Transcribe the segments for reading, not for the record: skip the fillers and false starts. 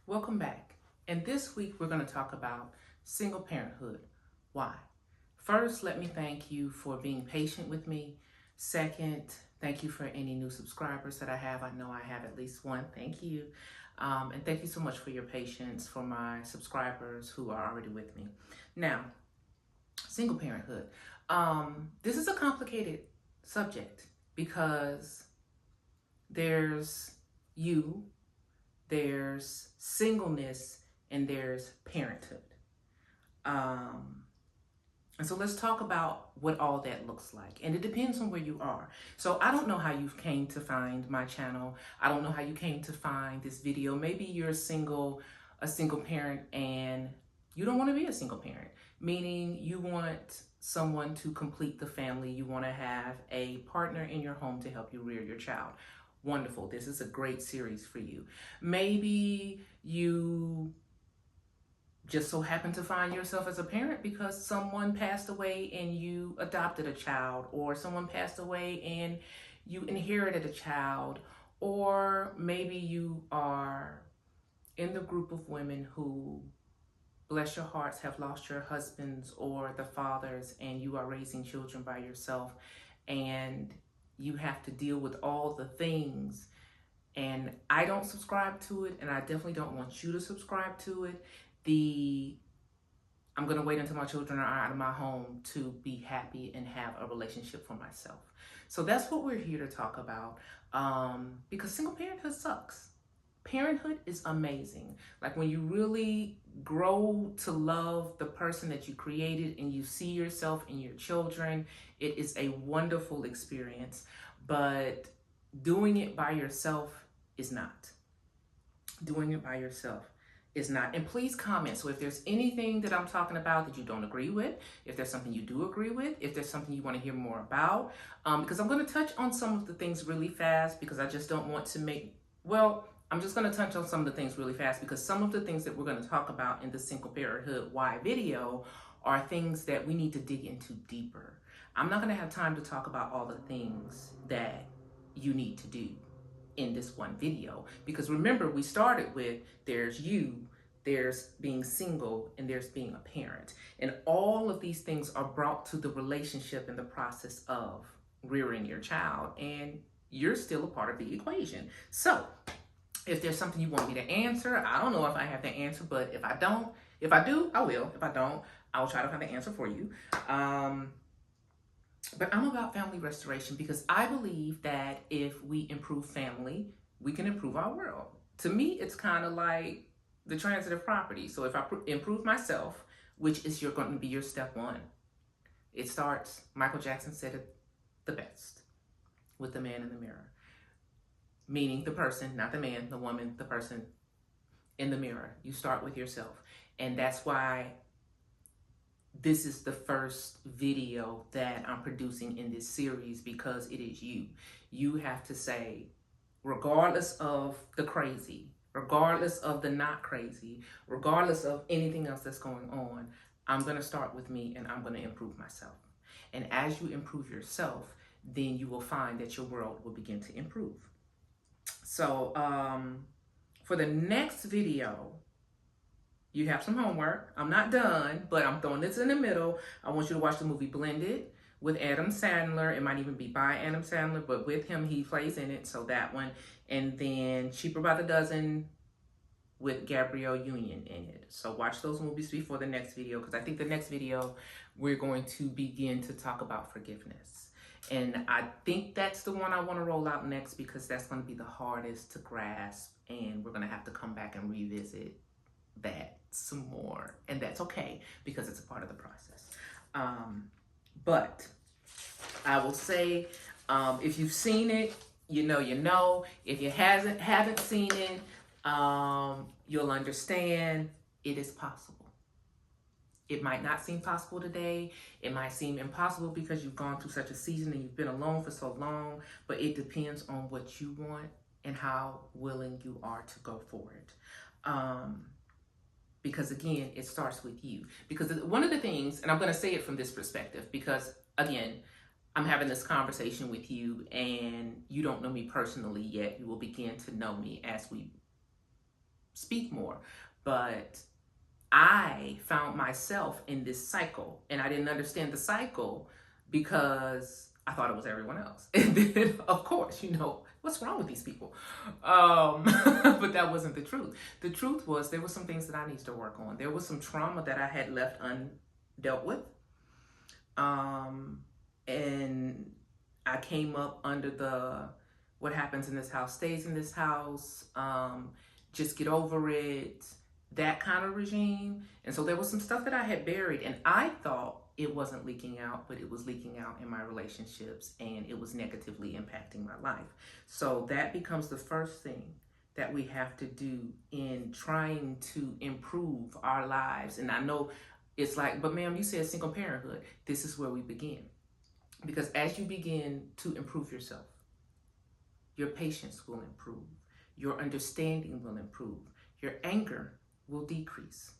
Welcome back. And this week we're going to talk about single parenthood. Why? First, let me thank you for being patient with me. Second, thank you for any new subscribers that I have. I know I have at least one. Thank you. And thank you so much for your patience for my subscribers who are already with me. Now, single parenthood. This is a complicated subject because there's you, there's singleness, and there's parenthood. And so let's talk about what all that looks like. And it depends on where you are. So I don't know how you came to find my channel. I don't know how you came to find this video. Maybe you're a single parent and you don't want to be a single parent, meaning you want someone to complete the family. You want to have a partner in your home to help you rear your child. Wonderful. This is a great series for you. Maybe you just so happen to find yourself as a parent because someone passed away and you adopted a child, or someone passed away and you inherited a child, or maybe you are in the group of women who, bless your hearts, have lost your husbands or the fathers, and you are raising children by yourself, and you have to deal with all the things. And I don't subscribe to it, and I definitely don't want you to subscribe to it. I'm going to wait until my children are out of my home to be happy and have a relationship for myself. So that's what we're here to talk about, because single parenthood sucks. Parenthood is amazing. Like when you really grow to love the person that you created and you see yourself in your children, it is a wonderful experience. But doing it by yourself is not. Doing it by yourself is not. And please comment. So if there's anything that I'm talking about that you don't agree with, if there's something you do agree with, if there's something you want to hear more about, because I'm going to touch on some of the things really fast because I just don't want to I'm just going to touch on some of the things really fast because some of the things that we're going to talk about in the single parenthood why video are things that we need to dig into deeper. I'm not going to have time to talk about all the things that you need to do in this one video, because remember, we started with there's you, there's being single, and there's being a parent, and all of these things are brought to the relationship in the process of rearing your child, and you're still a part of the equation. So if there's something you want me to answer, I don't know if I have the answer, but if I do, I will. If I don't, I will try to find the answer for you. But I'm about family restoration because I believe that if we improve family, we can improve our world. To me, it's kind of like the transitive property. So if I improve myself, which is going to be your step one, it starts, Michael Jackson said it the best, with the man in the mirror. Meaning the person, not the man, the woman, the person in the mirror. You start with yourself. And that's why this is the first video that I'm producing in this series, because it is you. You have to say, regardless of the crazy, regardless of the not crazy, regardless of anything else that's going on, I'm going to start with me and I'm going to improve myself. And as you improve yourself, then you will find that your world will begin to improve. So for the next video, you have some homework. I'm not done, but I'm throwing this in the middle. I want you to watch the movie Blended with Adam Sandler. It might even be by Adam Sandler, but with him, he plays in it. So that one. And then Cheaper by the Dozen with Gabrielle Union in it. So watch those movies before the next video, because I think the next video, we're going to begin to talk about forgiveness. And I think that's the one I want to roll out next, because that's going to be the hardest to grasp. And we're going to have to come back and revisit that some more, and that's okay because it's a part of the process. But I will say, if you've seen it, you know. If you haven't seen it, you'll understand it is possible. It might not seem possible today. It might seem impossible because you've gone through such a season and you've been alone for so long, but it depends on what you want and how willing you are to go for it. Because again, it starts with you. Because one of the things, and I'm going to say it from this perspective, because again, I'm having this conversation with you and you don't know me personally yet. You will begin to know me as we speak speak more. But I found myself in this cycle, and I didn't understand the cycle because I thought it was everyone else. And then, of course, what's wrong with these people? But that wasn't the truth. The truth was there were some things that I needed to work on. There was some trauma that I had left undealt with. And I came up under the what happens in this house stays in this house, just get over it, that kind of regime. And so there was some stuff that I had buried, and I thought it wasn't leaking out, but it was leaking out in my relationships, and it was negatively impacting my life. So that becomes the first thing that we have to do in trying to improve our lives. And I know it's like, but ma'am, you said single parenthood. This is where we begin. Because as you begin to improve yourself, your patience will improve, your understanding will improve, your anger will decrease.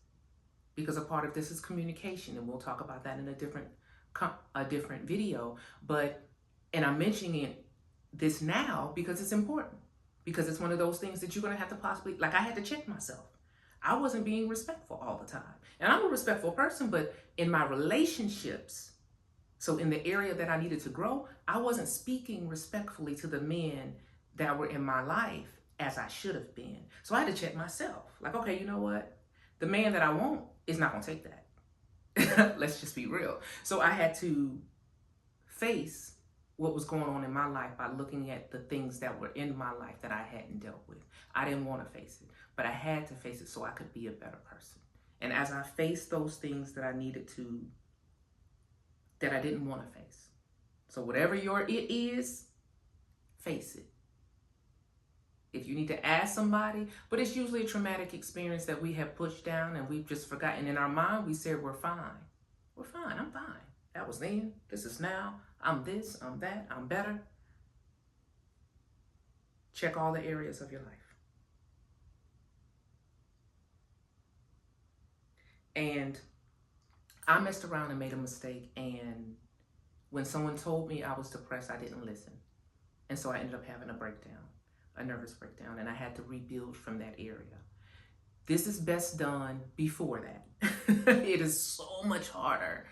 Because a part of this is communication, and we'll talk about that in a different video. And I'm mentioning this now because it's important. Because it's one of those things that you're going to have to possibly, like I had to check myself. I wasn't being respectful all the time. And I'm a respectful person, but in my relationships, so in the area that I needed to grow, I wasn't speaking respectfully to the men that were in my life as I should have been. So I had to check myself. Like, okay, you know what? The man that I want is not going to take that. Let's just be real. So I had to face what was going on in my life by looking at the things that were in my life that I hadn't dealt with. I didn't want to face it, but I had to face it so I could be a better person. And as I faced those things that I needed to, that I didn't want to face. So whatever your it is, face it. If you need to ask somebody, but it's usually a traumatic experience that we have pushed down and we've just forgotten. In our mind, we said we're fine. We're fine, I'm fine. That was then, this is now. I'm this, I'm that, I'm better. Check all the areas of your life. And I messed around and made a mistake, and when someone told me I was depressed, I didn't listen. And so I ended up having a breakdown, a nervous breakdown, and I had to rebuild from that area. This is best done before that. It is so much harder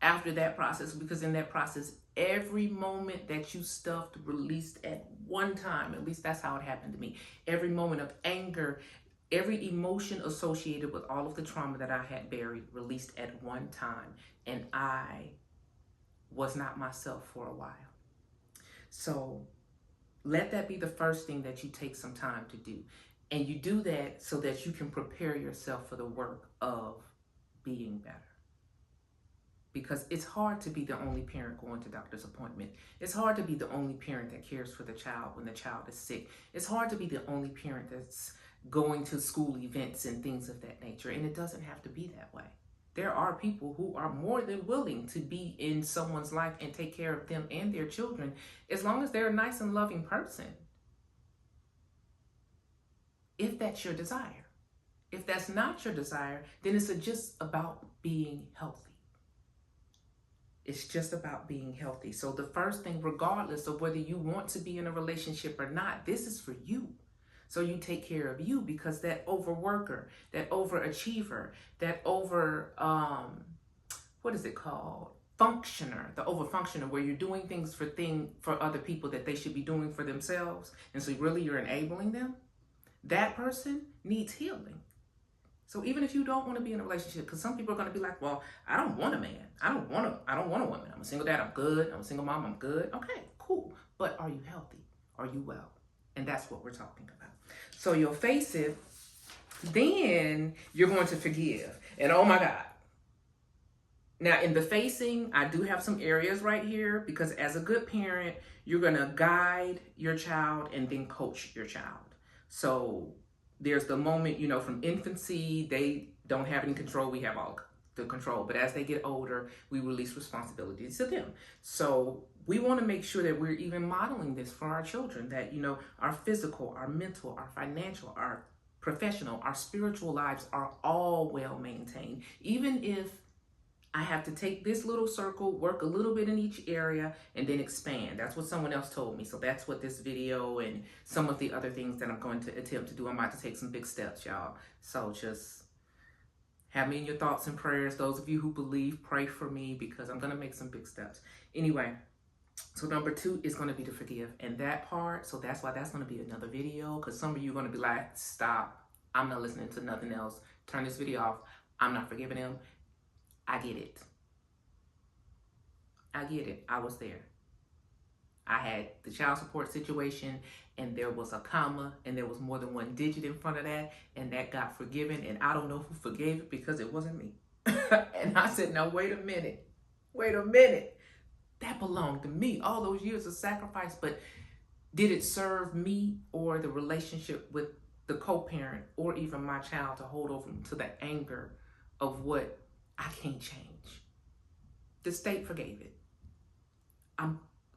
after that process, because in that process, every moment that you stuffed released at one time. At least that's how it happened to me. Every moment of anger, every emotion associated with all of the trauma that I had buried released at one time. And I was not myself for a while. So let that be the first thing that you take some time to do. And you do that so that you can prepare yourself for the work of being better. Because it's hard to be the only parent going to doctor's appointment. It's hard to be the only parent that cares for the child when the child is sick. It's hard to be the only parent that's going to school events and things of that nature. And it doesn't have to be that way. There are people who are more than willing to be in someone's life and take care of them and their children, as long as they're a nice and loving person. If that's your desire. If that's not your desire, then it's just about being healthy. It's just about being healthy. So the first thing, regardless of whether you want to be in a relationship or not, this is for you. So you take care of you, because that overworker, that overachiever, that what is it called? Functioner, the overfunctioner, where you're doing things for other people that they should be doing for themselves. And so really you're enabling them. That person needs healing. So even if you don't want to be in a relationship, because some people are going to be like, well, I don't want a man. I don't want a woman. I'm a single dad. I'm good. I'm a single mom. I'm good. Okay, cool. But are you healthy? Are you well? And that's what we're talking about. So you'll face it. Then you're going to forgive. And oh my God. Now in the facing, I do have some areas right here, because as a good parent, you're going to guide your child and then coach your child. So there's the moment, from infancy, they don't have any control. We have all the control. But as they get older, we release responsibilities to them. So we want to make sure that we're even modeling this for our children, that, our physical, our mental, our financial, our professional, our spiritual lives are all well maintained. Even if I have to take this little circle, work a little bit in each area, and then expand. That's what someone else told me. So that's what this video and some of the other things that I'm going to attempt to do. I'm about to take some big steps, y'all. So just have me in your thoughts and prayers. Those of you who believe, pray for me because I'm going to make some big steps. Anyway, so number 2 is going to be to forgive. And that part, so that's why that's going to be another video, because some of you are going to be like, stop. I'm not listening to nothing else. Turn this video off. I'm not forgiving him. I get it. I get it. I was there. I had the child support situation, and there was a comma, and there was more than one digit in front of that, and that got forgiven, and I don't know who forgave it because it wasn't me. And I said, now, wait a minute. Wait a minute. That belonged to me. All those years of sacrifice, but did it serve me or the relationship with the co-parent or even my child to hold over to the anger of what I can't change? The state forgave it.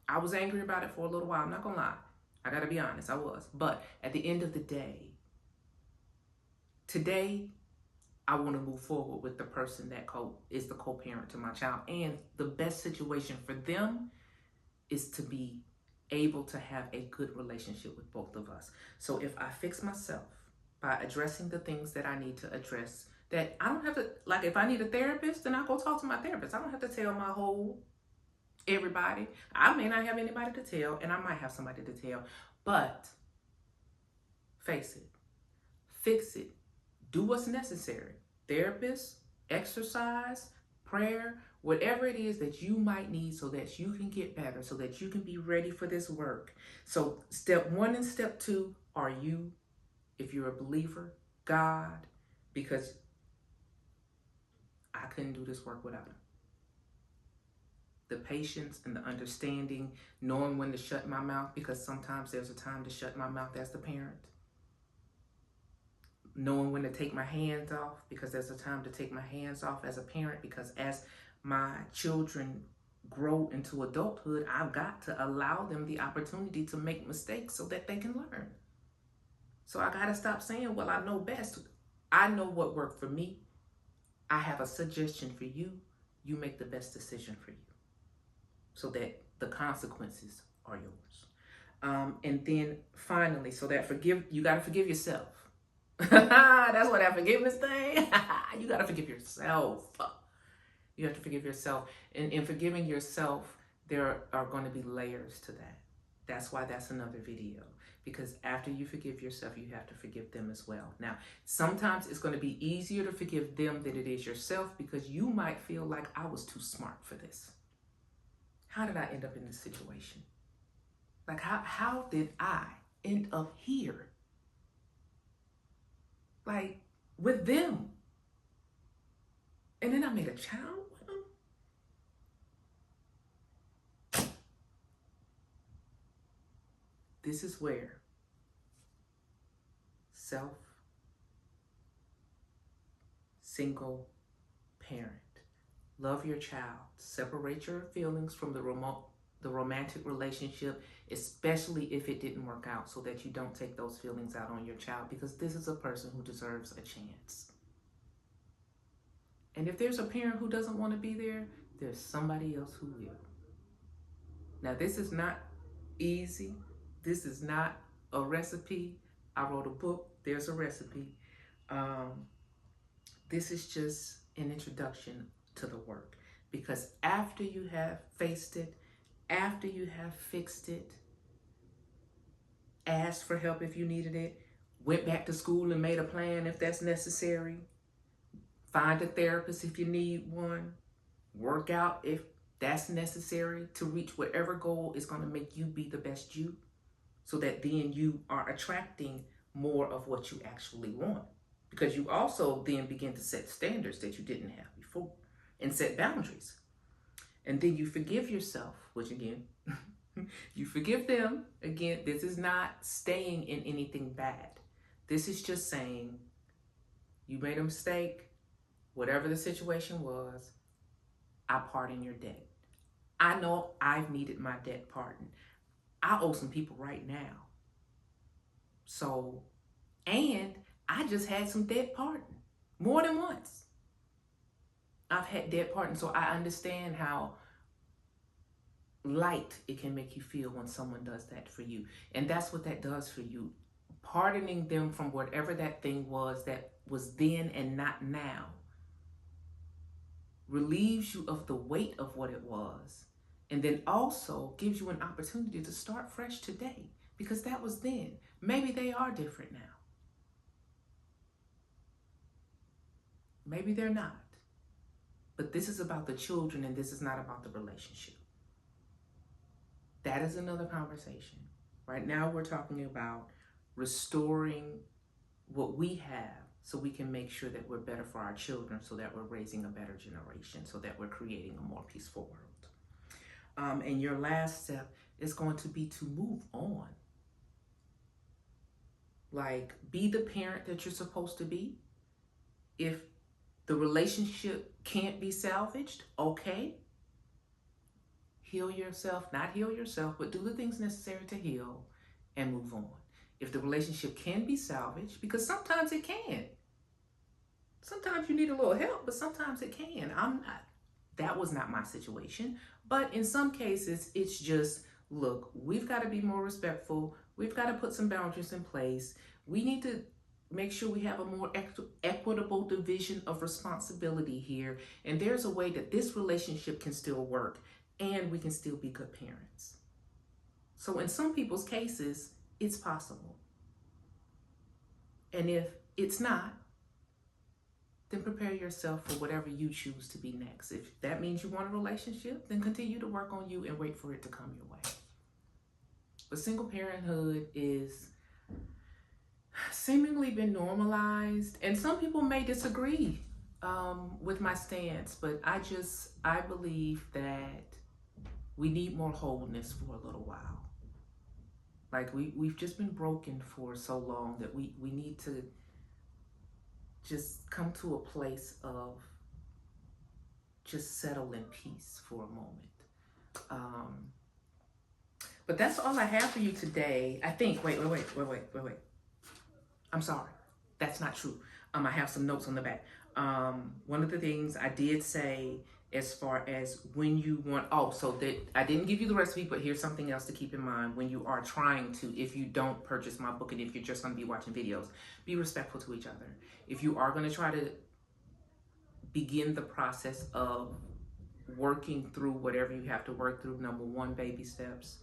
I was angry about it for a little while. I'm not gonna lie. I gotta be honest, I was. But at the end of the day, today, I want to move forward with the person that is the co-parent to my child. And the best situation for them is to be able to have a good relationship with both of us. So if I fix myself by addressing the things that I need to address, that I don't have to, like if I need a therapist, then I'll go talk to my therapist. I don't have to tell my whole everybody. I may not have anybody to tell, and I might have somebody to tell, but face it, fix it, do what's necessary. Therapist, exercise, prayer, whatever it is that you might need so that you can get better, so that you can be ready for this work. So step 1 and step 2 are you, if you're a believer, God, because I couldn't do this work without him. The patience and the understanding, knowing when to shut my mouth, because sometimes there's a time to shut my mouth as the parent. Knowing when to take my hands off, because there's a time to take my hands off as a parent, because as my children grow into adulthood, I've got to allow them the opportunity to make mistakes so that they can learn. So I got to stop saying, well, I know best. I know what worked for me. I have a suggestion for you. You make the best decision for you so that the consequences are yours. And then finally, so that you got to forgive yourself. That's what that forgiveness thing. You got to forgive yourself. You have to forgive yourself. And in forgiving yourself, there are going to be layers to that. That's why that's another video. Because after you forgive yourself, you have to forgive them as well. Now, sometimes it's going to be easier to forgive them than it is yourself, because you might feel like I was too smart for this. How did I end up in this situation? Like, how did I end up here? Like, with them. And then I made a child with them. This is where single parent, love your child, separate your feelings from the romantic relationship, especially if it didn't work out, so that you don't take those feelings out on your child, because this is a person who deserves a chance. And if there's a parent who doesn't want to be there, there's somebody else who will. Now, this is not easy. This is not a recipe. I wrote a book. There's a recipe. This is just an introduction to the work, because after you have faced it, after you have fixed it, asked for help if you needed it, went back to school and made a plan if that's necessary, find a therapist if you need one, work out if that's necessary to reach whatever goal is going to make you be the best you, so that then you are attracting more of what you actually want. Because you also then begin to set standards that you didn't have before and set boundaries. And then you forgive yourself, which again, you forgive them. Again, this is not staying in anything bad. This is just saying you made a mistake, whatever the situation was, I pardon your debt. I know I've needed my debt pardoned. I owe some people right now. So, and I just had some debt pardoned more than once. I've had dead partners, so I understand how light it can make you feel when someone does that for you. And that's what that does for you. Pardoning them from whatever that thing was that was then and not now relieves you of the weight of what it was, and then also gives you an opportunity to start fresh today, because that was then. Maybe they are different now. Maybe they're not. But this is about the children, and this is not about the relationship. That is another conversation. Right now we're talking about restoring what we have so we can make sure that we're better for our children, so that we're raising a better generation, so that we're creating a more peaceful world. And your last step is going to be to move on. Like, be the parent that you're supposed to be. If the relationship can't be salvaged, okay. Heal yourself, not heal yourself, but do the things necessary to heal and move on. If the relationship can be salvaged, because sometimes it can. Sometimes you need a little help, but sometimes it can. That was not my situation. But in some cases, it's just, look, we've got to be more respectful. We've got to put some boundaries in place. We need to make sure we have a more equitable division of responsibility here. And there's a way that this relationship can still work and we can still be good parents. So in some people's cases, it's possible. And if it's not, then prepare yourself for whatever you choose to be next. If that means you want a relationship, then continue to work on you and wait for it to come your way. But single parenthood is seemingly been normalized, and some people may disagree with my stance, but I believe that we need more wholeness for a little while. Like we've just been broken for so long that we need to just come to a place of just settle in peace for a moment. But that's all I have for you today. I think, wait. I'm sorry, that's not true. I have some notes on the back. One of the things I did say as far as when you want, so that I didn't give you the recipe, but here's something else to keep in mind when you are trying to, if you don't purchase my book and if you're just going to be watching videos, be respectful to each other. If you are going to try to begin the process of working through whatever you have to work through, number one, baby steps,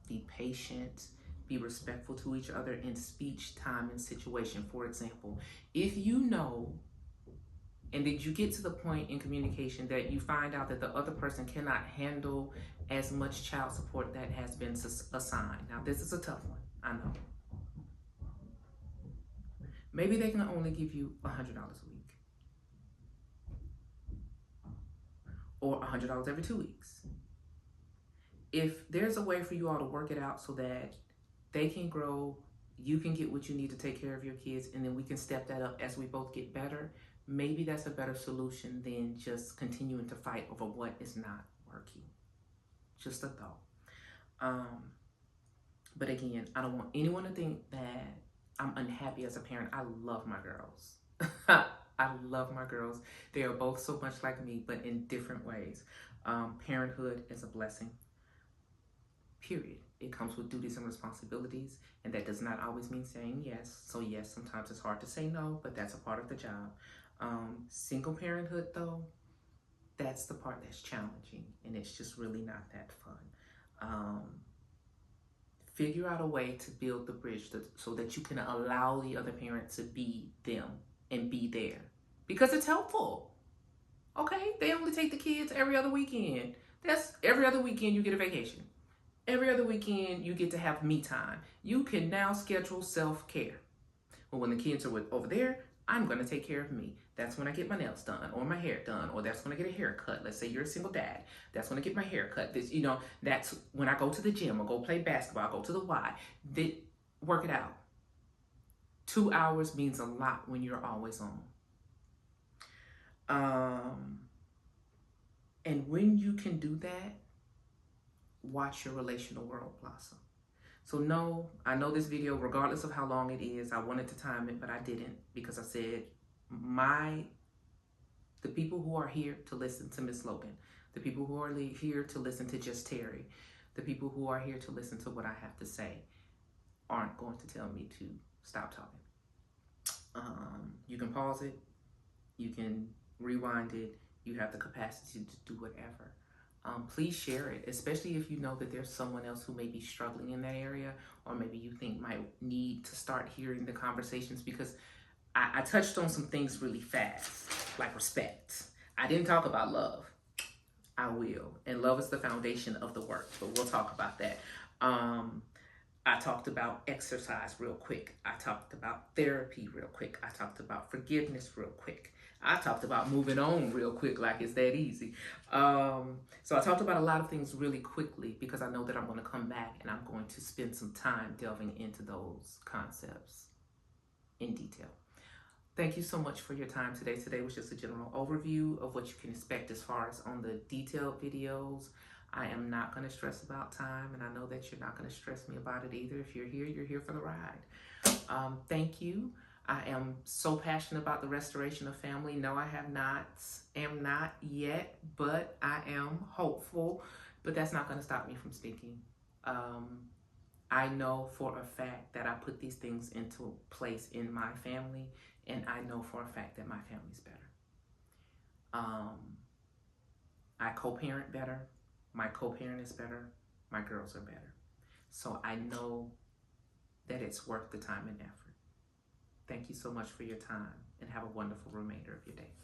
be patient, be respectful to each other in speech, time, and situation. For example, if you know, and did you get to the point in communication that you find out that the other person cannot handle as much child support that has been assigned. Now, this is a tough one, I know. Maybe they can only give you $100 a week. Or $100 every 2 weeks. If there's a way for you all to work it out so that they can grow, you can get what you need to take care of your kids, and then we can step that up as we both get better, maybe that's a better solution than just continuing to fight over what is not working. Just a thought. But again, I don't want anyone to think that I'm unhappy as a parent. I love my girls. I love my girls. They are both so much like me, but in different ways. Parenthood is a blessing. Period. It comes with duties and responsibilities, and that does not always mean saying yes. So yes, sometimes it's hard to say no, but that's a part of the job. Single parenthood, though, that's the part that's challenging, and it's just really not that fun. Figure out a way to build the bridge so that you can allow the other parent to be them and be there, because it's helpful. Okay, they only take the kids every other weekend. That's every other weekend you get a vacation. Every other weekend you get to have me time. You can now schedule self-care. But when the kids are over there, I'm going to take care of me. That's when I get my nails done or my hair done, or that's when I get a haircut. Let's say you're a single dad. That's when I get my haircut. That's when I go to the gym or go play basketball, go to the Y. Work it out. 2 hours means a lot when you're always on. And when you can do that, watch your relational world blossom. So no, I know this video, regardless of how long it is, I wanted to time it, but I didn't, because I said The people who are here to listen to Miss Logan, the people who are here to listen to just Terri, the people who are here to listen to what I have to say aren't going to tell me to stop talking. You can pause it, you can rewind it, you have the capacity to do whatever. Please share it, especially if you know that there's someone else who may be struggling in that area, or maybe you think might need to start hearing the conversations, because I touched on some things really fast, like respect. I didn't talk about love. I will. And love is the foundation of the work, but we'll talk about that. I talked about exercise real quick. I talked about therapy real quick. I talked about forgiveness real quick. I talked about moving on real quick, like it's that easy. So I talked about a lot of things really quickly because I know that I'm going to come back and I'm going to spend some time delving into those concepts in detail. Thank you so much for your time today. Today was just a general overview of what you can expect as far as on the detailed videos. I am not going to stress about time, and I know that you're not going to stress me about it either. If you're here for the ride. Thank you. I am so passionate about the restoration of family. No, I am not yet, but I am hopeful. But that's not going to stop me from speaking. I know for a fact that I put these things into place in my family, and I know for a fact that my family's better. I co-parent better. My co-parent is better. My girls are better. So I know that it's worth the time and effort. Thank you so much for your time, and have a wonderful remainder of your day.